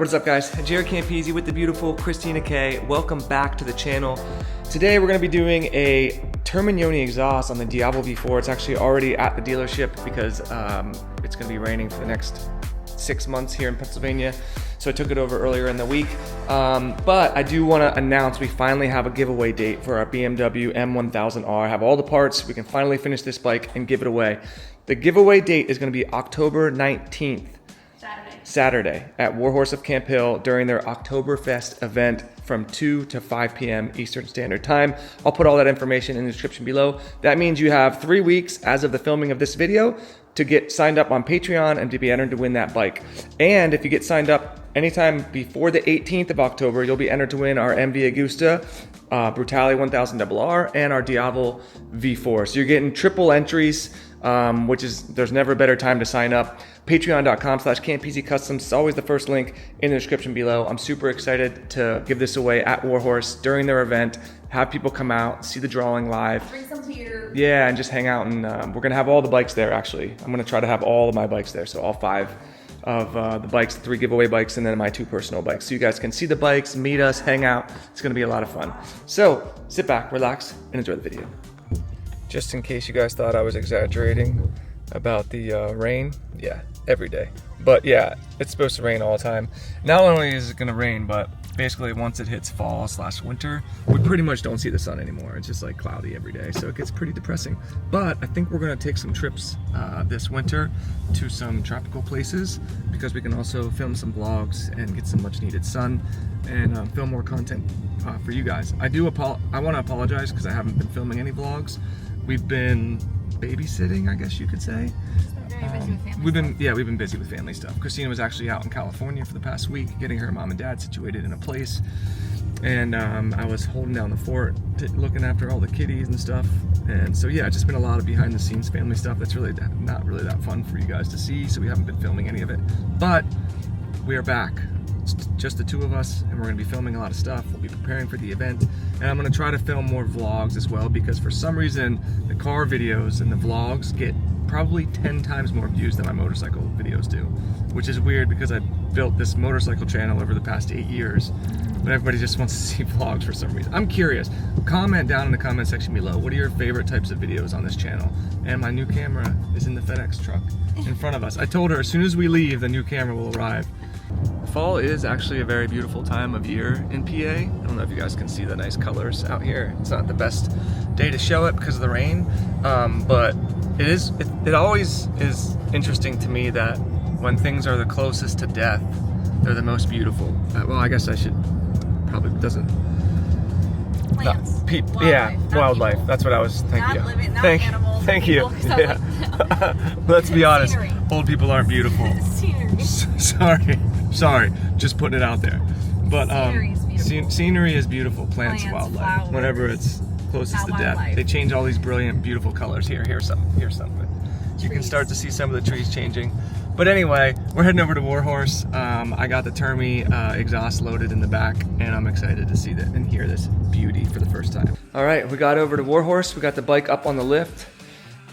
what is up guys? JaretCampisi with the beautiful Christina K. Welcome back to the channel. Today we're going to be doing a Termignoni exhaust on the Diavel V4. It's actually already at the dealership because it's going to be raining for the next 6 months here in Pennsylvania. So I took it over earlier in the week. But I do want to announce we finally have a giveaway date for our BMW M1000R. I have all the parts. We can finally finish this bike and give it away. The giveaway date is going to be October 19th. Saturday at Warhorse of Camp Hill during their Oktoberfest event from 2 to 5 p.m. Eastern Standard Time. I'll put all that information in the description below. That means you have 3 weeks as of the filming of this video to get signed up on Patreon and to be entered to win that bike. And if you get signed up anytime before the 18th of October, you'll be entered to win our MV Agusta, Brutale 1000RR, and our Diavel V4. So you're getting triple entries, which is, there's never a better time to sign up. Patreon.com/Campisi Customs. It's always the first link in the description below. I'm super excited to give this away at Warhorse during their event. Have people come out, see the drawing live. Bring some beer. Yeah, and just hang out. And we're gonna have all the bikes there. Actually, I'm gonna try to have all of my bikes there. So all 5 of the bikes, the 3 giveaway bikes, and then my 2 personal bikes. So you guys can see the bikes, meet us, hang out. It's gonna be a lot of fun. So sit back, relax, and enjoy the video. Just in case you guys thought I was exaggerating about the rain, yeah, every day. But yeah, it's supposed to rain all the time. Not only is it gonna rain, but basically once it hits fall/winter, we pretty much don't see the sun anymore. It's just like cloudy every day, so it gets pretty depressing. But I think we're gonna take some trips this winter to some tropical places because we can also film some vlogs and get some much needed sun and film more content for you guys. I wanna apologize because I haven't been filming any vlogs. We've been babysitting, I guess you could say. We've been busy with family stuff. Christina was actually out in California for the past week, getting her mom and dad situated in a place, and I was holding down the fort, looking after all the kitties and stuff. And so yeah, it's just been a lot of behind the scenes family stuff that's really not really that fun for you guys to see. So we haven't been filming any of it, but we are back. It's just the 2 of us, and we're gonna be filming a lot of stuff. We'll be preparing for the event, and I'm gonna try to film more vlogs as well, because for some reason the car videos and the vlogs get probably 10 times more views than my motorcycle videos do, which is weird because I built this motorcycle channel over the past 8 years, but everybody just wants to see vlogs for some reason. I'm curious. Comment down in the comment section below, what are your favorite types of videos on this channel? And my new camera is in the FedEx truck in front of us. I told her as soon as we leave, the new camera will arrive. Fall is actually a very beautiful time of year in PA. I don't know if you guys can see the nice colors out here. It's not the best day to show it because of the rain, but it always is interesting to me that when things are the closest to death, they're the most beautiful. Well, I guess I should probably doesn't. Plants. Wildlife, yeah, wildlife. People. That's what I was thinking. Not living, not animals. Thank you. People, Yeah. Let's be honest. Scenery. Old people aren't beautiful. Sorry. Just putting it out there. But scenery is beautiful. Plants, wildlife. Flowers. Whenever it's closest to death, they change all these brilliant, beautiful colors. Here's something. You can start to see some of the trees changing. But anyway, we're heading over to Warhorse. I got the Termi exhaust loaded in the back, and I'm excited to see that and hear this beauty for the first time. All right, we got over to Warhorse. We got the bike up on the lift,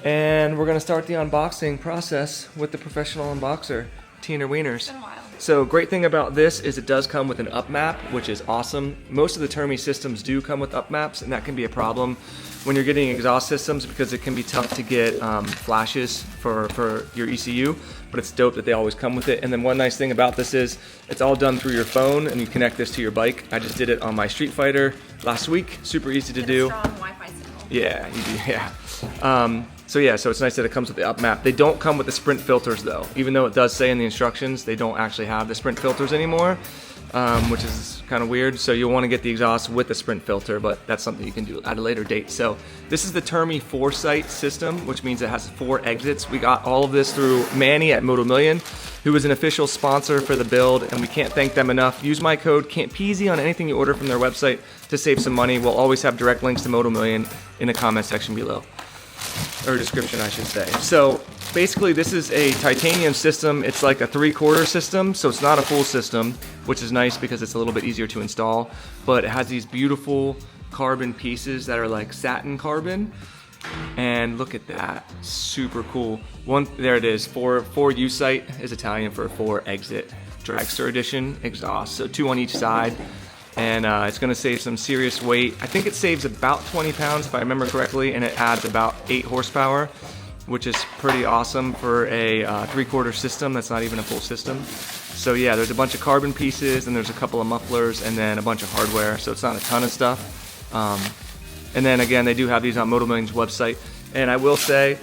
and we're gonna start the unboxing process with the professional unboxer, Tina Wieners. It's been a while. So great thing about this is it does come with an up map, which is awesome. Most of the Termi systems do come with up maps, and that can be a problem when you're getting exhaust systems because it can be tough to get flashes for your ECU, but it's dope that they always come with it. And then one nice thing about this is it's all done through your phone, and you connect this to your bike. I just did it on my Street Fighter last week. Super easy to do. Strong Wi-Fi signal. Yeah, you do, yeah. So it's nice that it comes with the up map. They don't come with the sprint filters though. Even though it does say in the instructions, they don't actually have the sprint filters anymore, which is kind of weird. So you'll want to get the exhaust with the sprint filter, but that's something you can do at a later date. So this is the Termi 4-site system, which means it has 4 exits. We got all of this through Manny at Moto Million, who is an official sponsor for the build, and we can't thank them enough. Use my code CAMPISI on anything you order from their website to save some money. We'll always have direct links to Moto Million in the comment section below. Or description, I should say. So basically this is a titanium system. It's like a 3/4 system, so it's not a full system, which is nice because it's a little bit easier to install, but it has these beautiful carbon pieces that are like satin carbon, and look at that, super cool. There it is, 4 U-site is Italian for 4 exit. dragster edition exhaust, so 2 on each side, and it's going to save some serious weight. I think it saves about 20 pounds if I remember correctly, and it adds about 8 horsepower, which is pretty awesome for a 3/4 system. That's not even a full system. So yeah, there's a bunch of carbon pieces, and there's a couple of mufflers, and then a bunch of hardware, so it's not a ton of stuff. And then again, they do have these on Motomillion's website. And I will say,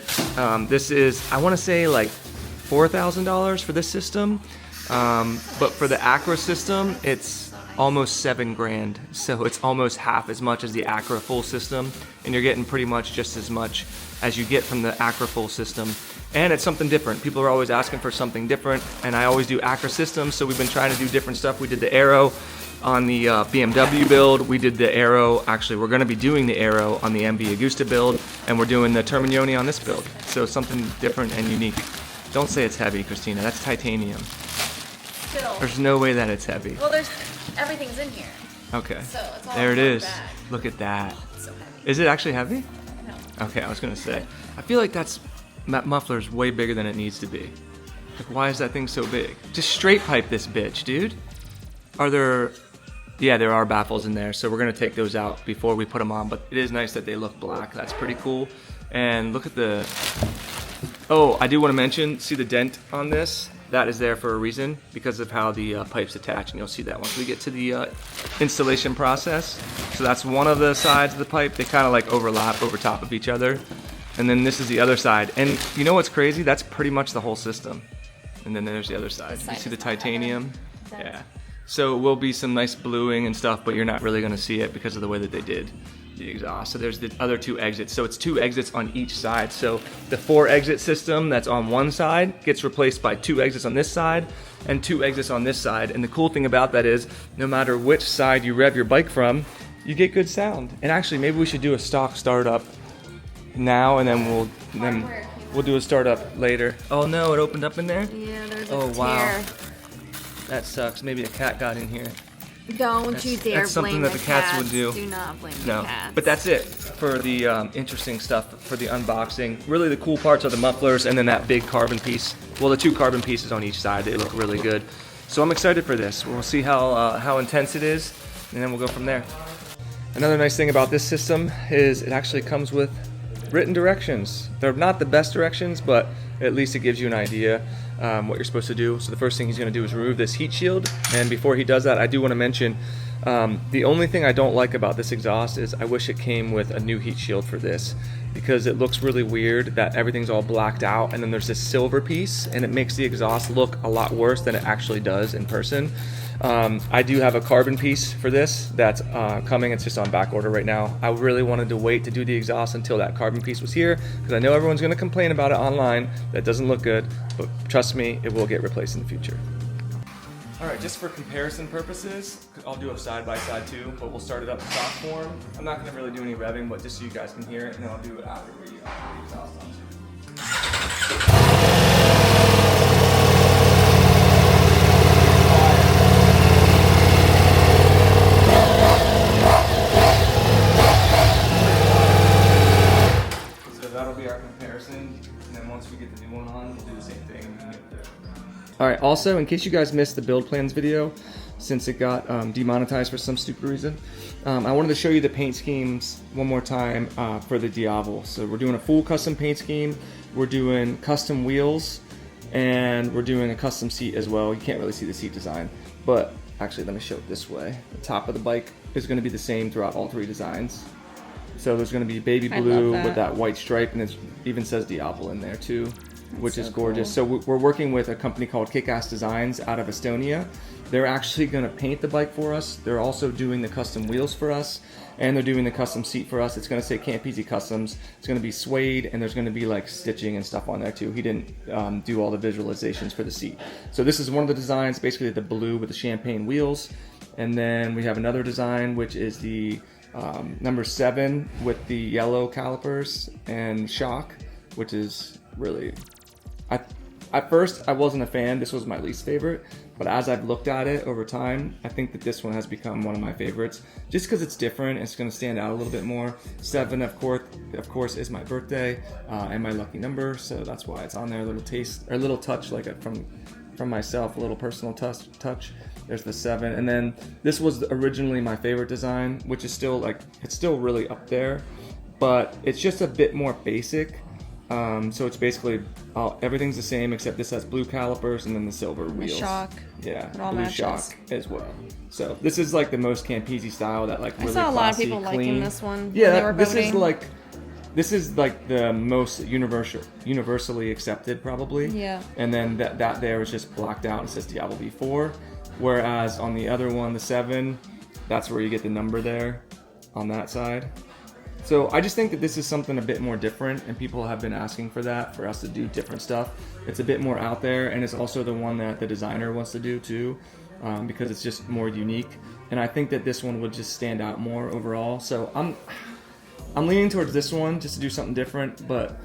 this is, I want to say like $4,000 for this system. But for the Acura system, it's almost $7,000. So it's almost half as much as the Acura full system. And you're getting pretty much just as much as you get from the Acura full system. And it's something different. People are always asking for something different. And I always do Acura systems, so we've been trying to do different stuff. We did the Aero on the BMW build. We did the Aero, actually we're gonna be doing the Aero on the MV Agusta build, and we're doing the Terminioni on this build. So something different and unique. Don't say it's heavy, Christina, that's titanium. Still. There's no way that it's heavy. Well, everything's in here. Okay, So it's all there it in one is. bag. Look at that. It's so heavy. Is it actually heavy? No. Okay, I was gonna say. I feel like that muffler's way bigger than it needs to be. Like, why is that thing so big? Just straight pipe this bitch, dude. Are there... Yeah, there are baffles in there, so we're gonna take those out before we put them on, but it is nice that they look black. That's pretty cool. And look at the... Oh, I do want to mention, see the dent on this? That is there for a reason, because of how the pipes attach, and you'll see that once we get to the installation process. So that's one of the sides of the pipe. They kind of like overlap over top of each other. And then this is the other side. And you know what's crazy? That's pretty much the whole system. And then there's the other side. You see the titanium? Yeah. So it will be some nice bluing and stuff, but you're not really gonna see it because of the way that they did the exhaust. So there's the other 2 exits. So it's 2 exits on each side. So the 4 exit system that's on one side gets replaced by 2 exits on this side and 2 exits on this side. And the cool thing about that is no matter which side you rev your bike from, you get good sound. And actually maybe we should do a stock startup now, and then we'll do a startup later. Oh no, it opened up in there? Yeah, there's a Oh tear. wow. That sucks. Maybe a cat got in here. Don't you dare That's something blame that the cats would do. Do not blame No, the cats. but that's it for the interesting stuff for the unboxing. Really the cool parts are the mufflers and then that big carbon piece. Well, the 2 carbon pieces on each side, they look really good. So I'm excited for this. We'll see how intense it is, and then we'll go from there. Another nice thing about this system is it actually comes with written directions. They're not the best directions, but at least it gives you an idea what you're supposed to do. So the first thing he's going to do is remove this heat shield, and before he does that, I do want to mention the only thing I don't like about this exhaust is I wish it came with a new heat shield for this, because it looks really weird that everything's all blacked out and then there's this silver piece, and it makes the exhaust look a lot worse than it actually does in person. I do have a carbon piece for this that's coming. It's just on back order right now. I really wanted to wait to do the exhaust until that carbon piece was here, because I know everyone's going to complain about it online. That doesn't look good, but trust me, it will get replaced in the future. All right, just for comparison purposes, I'll do a side-by-side too, but we'll start it up in stock form. I'm not going to really do any revving, but just so you guys can hear it, and then I'll do it after we exhaust on too. That'll be our comparison, and then once we get the new one on, we'll do the same thing. All right, also, in case you guys missed the build plans video, since it got demonetized for some stupid reason, I wanted to show you the paint schemes one more time for the Diavel. So we're doing a full custom paint scheme, we're doing custom wheels, and we're doing a custom seat as well. You can't really see the seat design, but actually let me show it this way. The top of the bike is going to be the same throughout all 3 designs. So there's going to be baby blue with that white stripe, and it even says Diavel in there too, which is gorgeous. Cool. So we're working with a company called Kick-Ass Designs out of Estonia. They're actually going to paint the bike for us. They're also doing the custom wheels for us, and they're doing the custom seat for us. It's going to say Campisi Customs. It's going to be suede, and there's going to be like stitching and stuff on there too. He didn't do all the visualizations for the seat. So this is one of the designs, basically the blue with the champagne wheels. And then we have another design, which is the number 7 with the yellow calipers and shock, which is really, at first I wasn't a fan. This was my least favorite, but as I've looked at it over time, I think that this one has become one of my favorites, just because it's different. It's going to stand out a little bit more. 7, of course, is my birthday and my lucky number, so that's why it's on there. A little taste, or a little touch, like from from myself, a little personal touch. There's the 7, and then this was originally my favorite design, which is still like, it's still really up there, but it's just a bit more basic. So it's basically everything's the same except this has blue calipers and then the silver wheels. Shock. Yeah, It all blue matches. shock as well. So this is like the most Campisi style that like I really saw a lot of classy, people clean. liking this one. Yeah, when they were this is like the most universally accepted probably. Yeah. And then that there is just blocked out and says Diavel V4, whereas on the other one, the 7, that's where you get the number there on that side. So I just think that this is something a bit more different, and people have been asking for that, for us to do different stuff. It's a bit more out there, and it's also the one that the designer wants to do too, because it's just more unique. And I think that this one would just stand out more overall. So I'm leaning towards this one just to do something different, but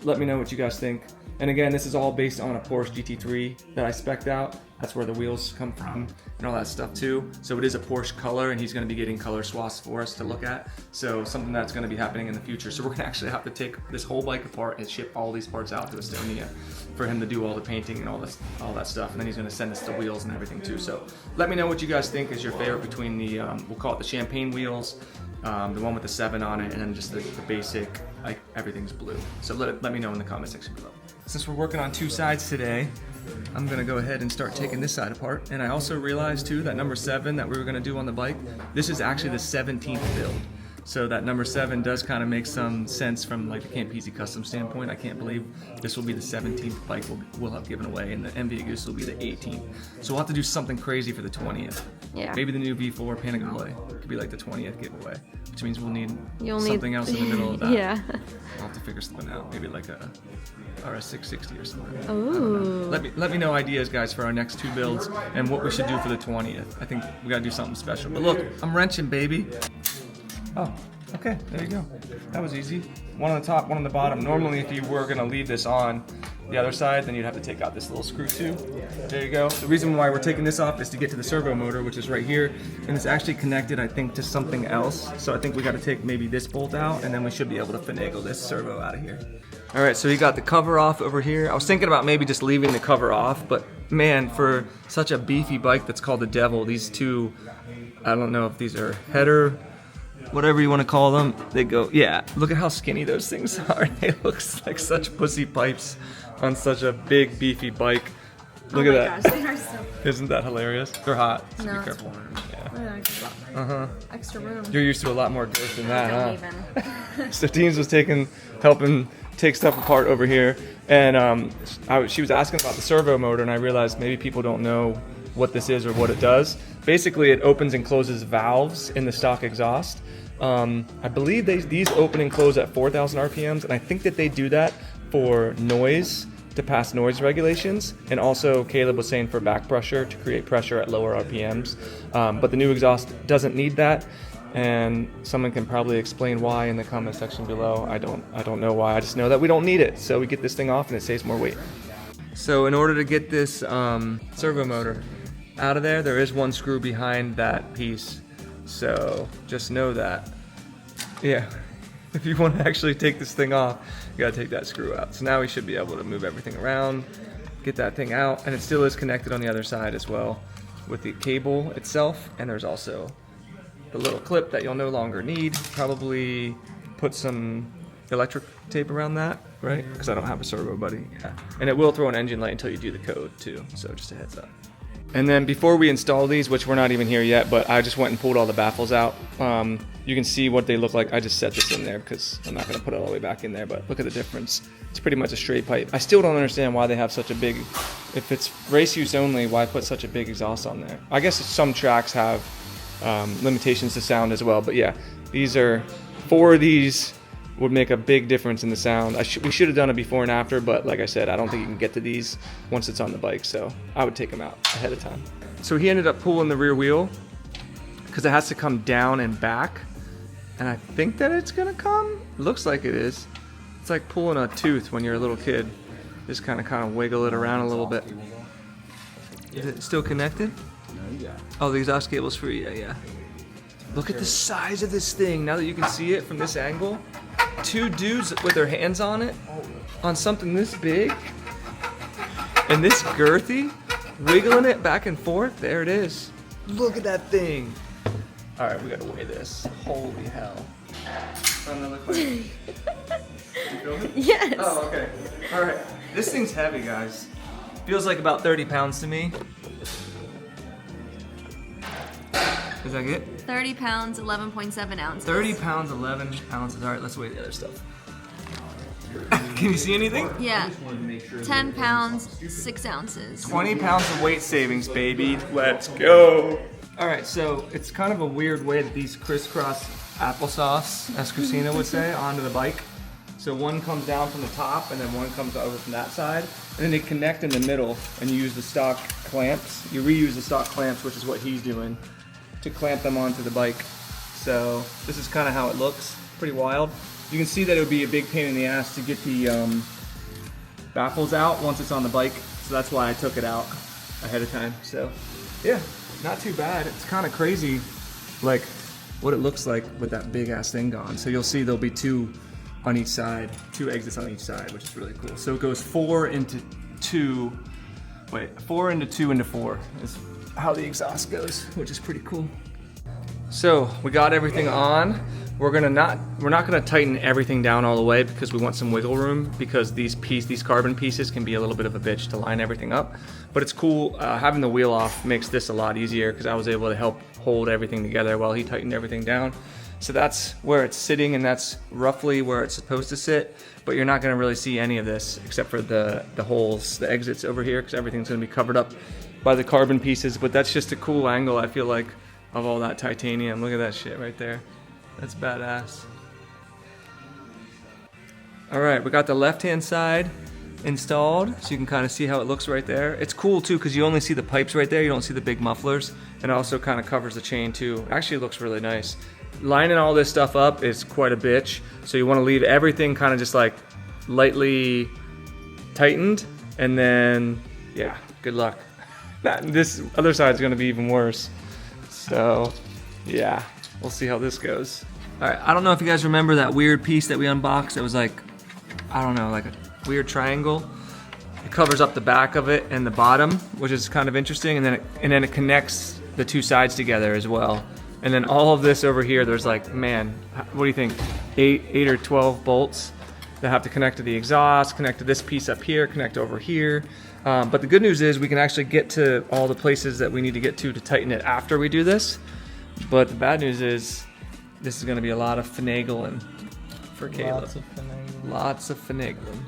let me know what you guys think. And again, this is all based on a Porsche GT3 that I spec'd out. That's where the wheels come from and all that stuff too. So it is a Porsche color, and he's gonna be getting color swaths for us to look at. So something that's gonna be happening in the future. So we're gonna actually have to take this whole bike apart and ship all these parts out to Estonia for him to do all the painting and all that stuff. And then he's gonna send us the wheels and everything too. So let me know what you guys think is your favorite between the, we'll call it the champagne wheels, the one with the 7 on it, and then just the basic, like everything's blue. So let me know in the comment section below. Since we're working on 2 sides today, I'm gonna go ahead and start taking this side apart. And I also realized too that number 7 that we were gonna do on the bike, this is actually the 17th build. So that number 7 does kind of make some sense from like the Campisi custom standpoint. I can't believe this will be the 17th bike we'll have given away, and the MV Goose will be the 18th. So we'll have to do something crazy for the 20th. Yeah. Maybe the new V4 Panigale could be like the 20th giveaway, which means we'll need You'll something else in the middle of that. Yeah. I'll have to figure something out. Maybe like a RS660 or something. Ooh. Let me know ideas, guys, for our next 2 builds and what we should do for the 20th. I think we gotta do something special. But look, I'm wrenching, baby. Oh, okay, there you go. That was easy. One on the top, one on the bottom. Normally, if you were gonna leave this on the other side, then you'd have to take out this little screw too. There you go. The reason why we're taking this off is to get to the servo motor, which is right here, and it's actually connected, I think, to something else. So I think we gotta take maybe this bolt out, and then we should be able to finagle this servo out of here. All right, so you got the cover off over here. I was thinking about maybe just leaving the cover off, but man, for such a beefy bike that's called the Devil, these 2, I don't know if these are header, whatever you want to call them, they go, yeah, look at how skinny those things are. They look like such pussy pipes on such a big beefy bike. Look at that. Gosh, they are so. Isn't that hilarious? They're hot, so No, be careful. Yeah. Extra room. You're used to a lot more girth than that, Don't huh? even. So Dean's was helping take stuff apart over here, and she was asking about the servo motor, and I realized maybe people don't know what this is or what it does. Basically, it opens and closes valves in the stock exhaust. I believe these open and close at 4,000 RPMs, and I think that they do that for noise, to pass noise regulations, and also Caleb was saying for back pressure, to create pressure at lower RPMs. But the new exhaust doesn't need that, and someone can probably explain why in the comment section below. I don't know why. I just know that we don't need it, so we get this thing off and it saves more weight. So in order to get this servo motor out of there, there is one screw behind that piece. So just know that. Yeah, if you want to actually take this thing off, you gotta take that screw out. So now we should be able to move everything around, get that thing out, and it still is connected on the other side as well with the cable itself. And there's also the little clip that you'll no longer need. Probably put some electric tape around that, right? Because I don't have a servo buddy. Yeah. And it will throw an engine light until you do the code too, so just a heads up. And then before we install these, which we're not even here yet, but I just went and pulled all the baffles out. You can see what they look like. I just set this in there because I'm not gonna put it all the way back in there, but look at the difference. It's pretty much a straight pipe. I still don't understand why they have such a big, if it's race use only, why put such a big exhaust on there? I guess some tracks have limitations to sound as well, but yeah, these are, 4 of these would make a big difference in the sound. We should have done it before and after, but like I said, I don't think you can get to these once it's on the bike, so I would take them out ahead of time. So he ended up pulling the rear wheel because it has to come down and back, and I think that it's gonna come. It looks like it is. It's like pulling a tooth when you're a little kid. Just kind of wiggle it around a little bit. Is it still connected? Oh, the exhaust cable's free. Yeah. Look at the size of this thing. Now that you can see it from this angle, 2 dudes with their hands on it, on something this big. And this girthy, wiggling it back and forth, there it is. Look at that thing. All right, we gotta weigh this. Holy hell. Doesn't that look like... Did you feel it? Yes. Oh, okay. All right. This thing's heavy, guys. Feels like about 30 pounds to me. Is that good? 30 pounds, 11.7 ounces. 30 pounds, 11 ounces. All right, let's weigh the other stuff. Can you see anything? Yeah. 10 pounds, 6 ounces. 20 pounds of weight savings, baby. Let's go. All right, so it's kind of a weird way that these crisscross applesauce, as Christina would say, onto the bike. So one comes down from the top and then one comes over from that side. And then they connect in the middle and you use the stock clamps. You reuse the stock clamps, which is what he's doing, to clamp them onto the bike. So this is kind of how it looks. Pretty wild. You can see that it would be a big pain in the ass to get the baffles out once it's on the bike. So that's why I took it out ahead of time. So yeah, not too bad. It's kind of crazy, like what it looks like with that big ass thing gone. So you'll see there'll be two on each side, 2 exits on each side, which is really cool. So it goes 4 into 2 into 4 is how the exhaust goes, which is pretty cool. So we got everything on. We're not gonna tighten everything down all the way because we want some wiggle room, because these carbon pieces can be a little bit of a bitch to line everything up. But it's cool, having the wheel off makes this a lot easier because I was able to help hold everything together while he tightened everything down. So that's where it's sitting, and that's roughly where it's supposed to sit. But you're not gonna really see any of this except for the holes, the exits over here, because everything's gonna be covered up by the carbon pieces. But that's just a cool angle, I feel like, of all that titanium. Look at that shit right there. That's badass. All right, we got the left-hand side installed, so you can kind of see how it looks right there. It's cool too, because you only see the pipes right there. You don't see the big mufflers, and it also kind of covers the chain too. Actually, it looks really nice. Lining all this stuff up is quite a bitch, so you want to leave everything kind of just like lightly tightened, and then yeah, good luck. This other side is going to be even worse. So yeah, we'll see how this goes. All right, I don't know if you guys remember that weird piece that we unboxed. It was like, I don't know, like a weird triangle. It covers up the back of it and the bottom, which is kind of interesting, and then it connects the 2 sides together as well. And then all of this over here, there's like, man, what do you think? 8 or 12 bolts that have to connect to the exhaust, connect to this piece up here, connect over here. But the good news is we can actually get to all the places that we need to get to tighten it after we do this. But the bad news is this is going to be a lot of finagling for Caleb. Lots of finagling.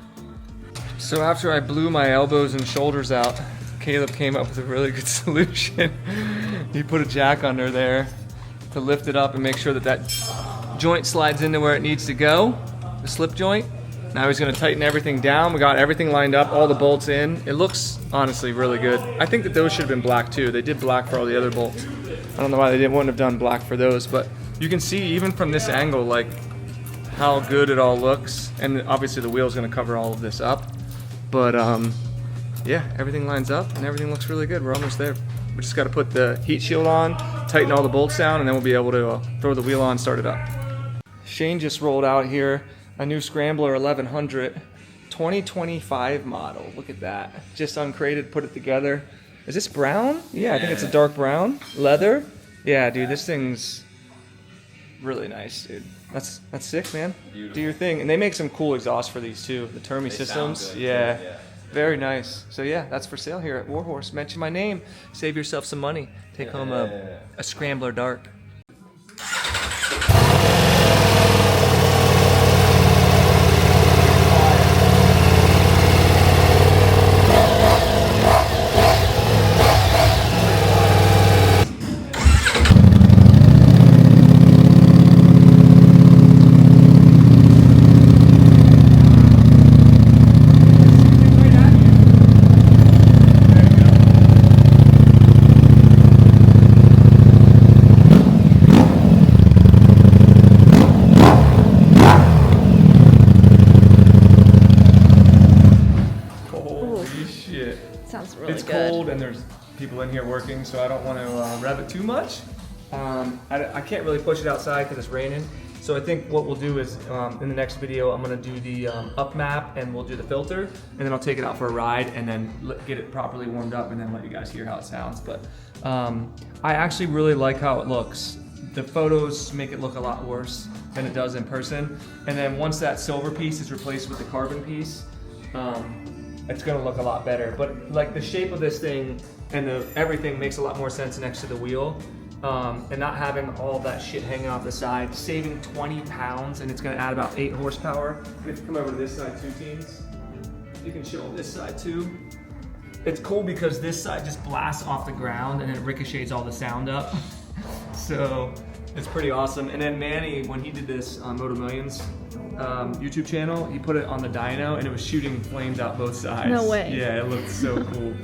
So after I blew my elbows and shoulders out, Caleb came up with a really good solution. He put a jack under there to lift it up and make sure that that joint slides into where it needs to go, the slip joint. Now he's going to tighten everything down. We got everything lined up, all the bolts in. It looks honestly really good. I think that those should have been black too. They did black for all the other bolts. I don't know why they wouldn't have done black for those, but you can see even from this angle like how good it all looks. And obviously the wheel's going to cover all of this up. But yeah, everything lines up and everything looks really good. We're almost there. We just got to put the heat shield on, tighten all the bolts down, and then we'll be able to throw the wheel on, start it up. Shane just rolled out here a new Scrambler 1100 2025 model. Look at that. Just uncrated, put it together. Is this brown? Yeah, I think it's a dark brown. Leather? Yeah, dude, this thing's really nice, dude. That's sick, man. Beautiful. Do your thing. And they make some cool exhausts for these too. The Termi systems. Yeah. Very nice. So yeah, that's for sale here at Warhorse. Mention my name. Save yourself some money. Take home a Scrambler Dark. Sounds really it's good. cold and there's people in here working, so I don't want to rev it too much. I can't really push it outside because it's raining, So I think what we'll do is in the next video, I'm gonna do the up map and we'll do the filter, and then I'll take it out for a ride and then get it properly warmed up and then let you guys hear how it sounds. But I actually really like how it looks. The photos make it look a lot worse than it does in person. And then once that silver piece is replaced with the carbon piece, it's gonna look a lot better. But like the shape of this thing and everything makes a lot more sense next to the wheel. And not having all that shit hanging off the side, saving 20 pounds, and it's gonna add about 8 horsepower. We have to come over to this side too, teens. You can show this side too. It's cool because this side just blasts off the ground and it ricochets all the sound up. So it's pretty awesome. And then Manny, when he did this on Moto Millions YouTube channel, he put it on the dyno and it was shooting flames out both sides. No way. Yeah, it looked so cool.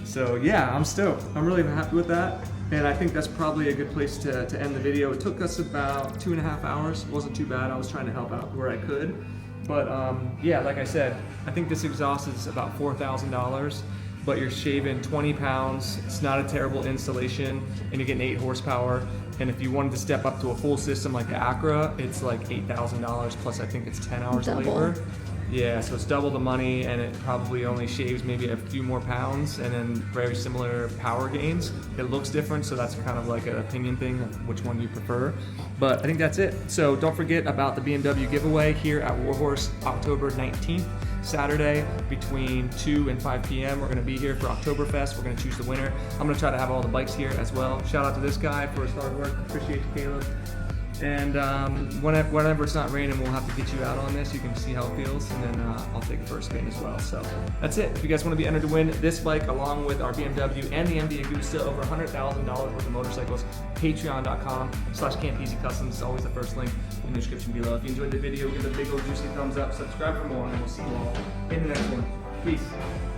So yeah, I'm stoked. I'm really happy with that. And I think that's probably a good place to end the video. It took us about 2.5 hours. It wasn't too bad. I was trying to help out where I could. But yeah, like I said, I think this exhaust is about $4,000, but you're shaving 20 pounds. It's not a terrible installation, and you're getting 8 horsepower. And if you wanted to step up to a full system like the Acura, it's like $8,000 plus I think it's 10 hours of labor. Yeah, so it's double the money, and it probably only shaves maybe a few more pounds, and then very similar power gains. It looks different, so that's kind of like an opinion thing of which one you prefer. But I think that's it. So don't forget about the BMW giveaway here at Warhorse, October 19th, Saturday, between 2 and 5 p.m. We're gonna be here for Oktoberfest. We're gonna choose the winner. I'm gonna try to have all the bikes here as well. Shout out to this guy for his hard work. Appreciate you, Caleb. And whenever it's not raining, we'll have to get you out on this. You can see how it feels, and then I'll take a first spin as well. So that's it. If you guys want to be entered to win this bike along with our BMW and the MD Agusta, over $100,000 worth of motorcycles, patreon.com/Campisi Customs is always the first link in the description below. If you enjoyed the video, give it a big old juicy thumbs up, subscribe for more, and we'll see you all in the next one. Peace.